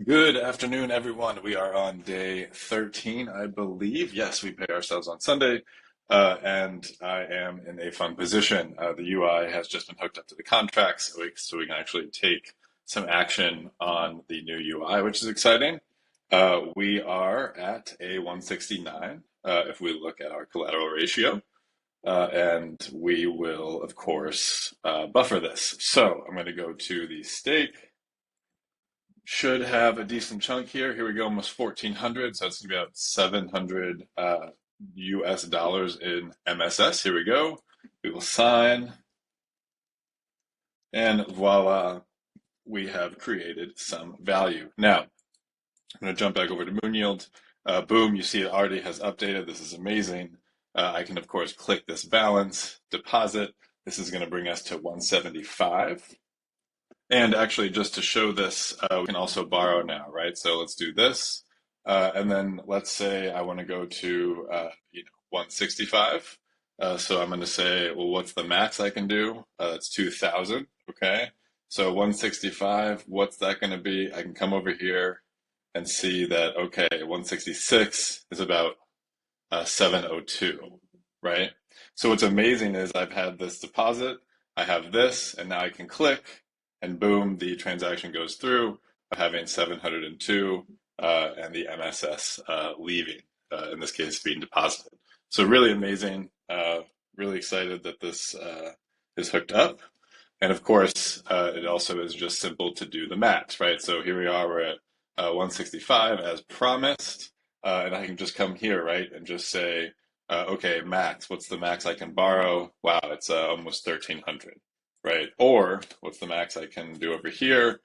Good afternoon, everyone. We are on day 13, I believe. Yes, we pay ourselves on Sunday, and I am in a fun position. The UI has just been hooked up to the contracts, so we can actually take some action on the new UI, which is exciting. We are at a 169 if we look at our collateral ratio, and we will, of course, buffer this. So I'm going to go to the stake. Should have a decent chunk here. Here we go, almost 1,400. So it's going to be about 700 US dollars in MSS. Here we go. We will sign, and voila, we have created some value. Now, I'm going to jump back over to Moon Yield. Boom, you see it already has updated. This is amazing. I can, of course, click this balance, deposit. This is going to bring us to 175. And actually, just to show this, we can also borrow now, right? So let's do this. And then let's say I want to go to 165. So I'm going to say, well, what's the max I can do? That's 2,000. Okay. So 165, what's that going to be? I can come over here and see that, okay, 166 is about 702, right? So what's amazing is I've had this deposit, I have this, and now I can click, and boom, the transaction goes through, having 702 and the MSS leaving, in this case, being deposited. So really amazing. Really excited that this is hooked up. And of course, it also is just simple to do the math, right? So here we are, we're at 165 as promised. And I can just come here, right, and just say, okay, max, what's the max I can borrow? Wow, it's almost 1,300, right? Or what's the max I can do over here?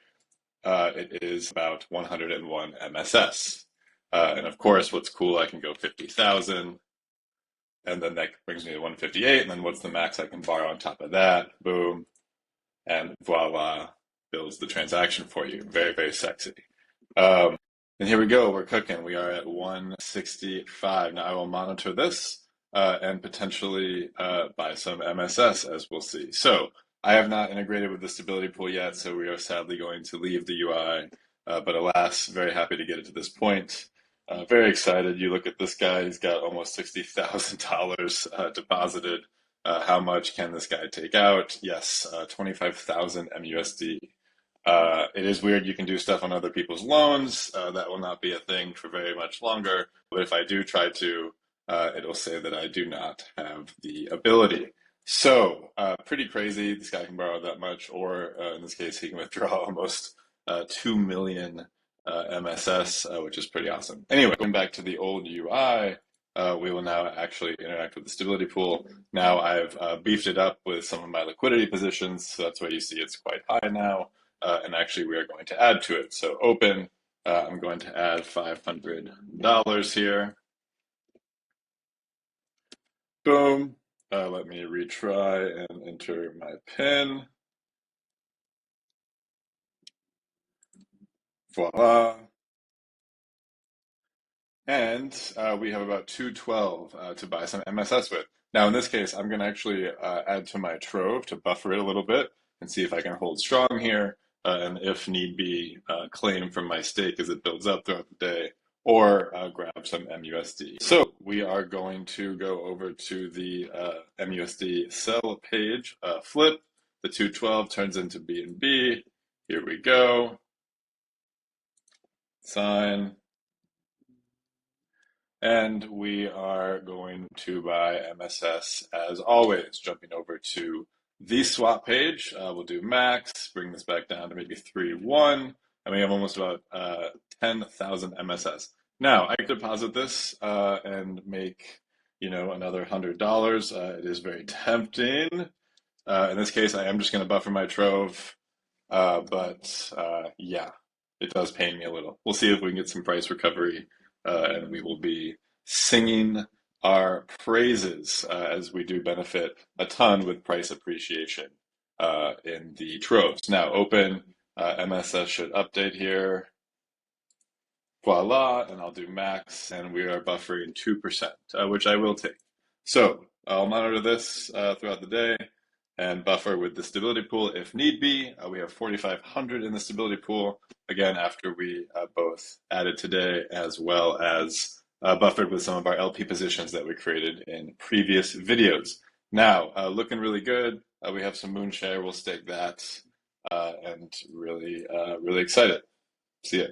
It is about 101 MSS. And of course, what's cool, I can go 50,000, and then that brings me to 158. And then what's the max I can borrow on top of that? Boom. And voila, builds the transaction for you. Very, very sexy. Um, and here we go. We're cooking. We are at 165. Now I will monitor this and potentially buy some MSS, as we'll see. So I have not integrated with the stability pool yet, so we are sadly going to leave the UI. But alas, very happy to get it to this point. Very excited. You look at this guy, he's got almost $60,000 deposited. How much can this guy take out? Yes, 25,000 MUSD. It is weird you can do stuff on other people's loans. That will not be a thing for very much longer. But if I do try to, it'll say that I do not have the ability. So, pretty crazy. This guy can borrow that much, or in this case, he can withdraw almost 2 million MSS, which is pretty awesome. Anyway, going back to the old UI, we will now actually interact with the stability pool. Now I've beefed it up with some of my liquidity positions, so that's why you see it's quite high now. And actually, we are going to add to it. So open, I'm going to add $500 here. Boom. Let me retry and enter my PIN. Voila. And we have about 212 to buy some MSS with. Now, in this case, I'm going to actually add to my Trove to buffer it a little bit and see if I can hold strong here. And if need be, claim from my stake as it builds up throughout the day, or grab some MUSD. So we are going to go over to the MUSD sell page, flip. The 212 turns into BNB. Here we go. Sign. And we are going to buy MSS as always, jumping over to the swap page. We'll do max, bring this back down to maybe 3.1, and we have almost about 10,000 MSS. Now, I could deposit this and make, another $100. It is very tempting. In this case, I am just going to buffer my Trove, but yeah, it does pain me a little. We'll see if we can get some price recovery, and we will be singing our praises as we do benefit a ton with price appreciation in the Troves. Now, open MSS should update here. Voila, and I'll do max, and we are buffering 2%, which I will take. So I'll monitor this throughout the day. and buffer with the stability pool if need be. We have 4,500 in the stability pool, again, after we both added today as well as buffered with some of our LP positions that we created in previous videos. Now, looking really good. We have some Moonshare. We'll stake that and really excited. See ya.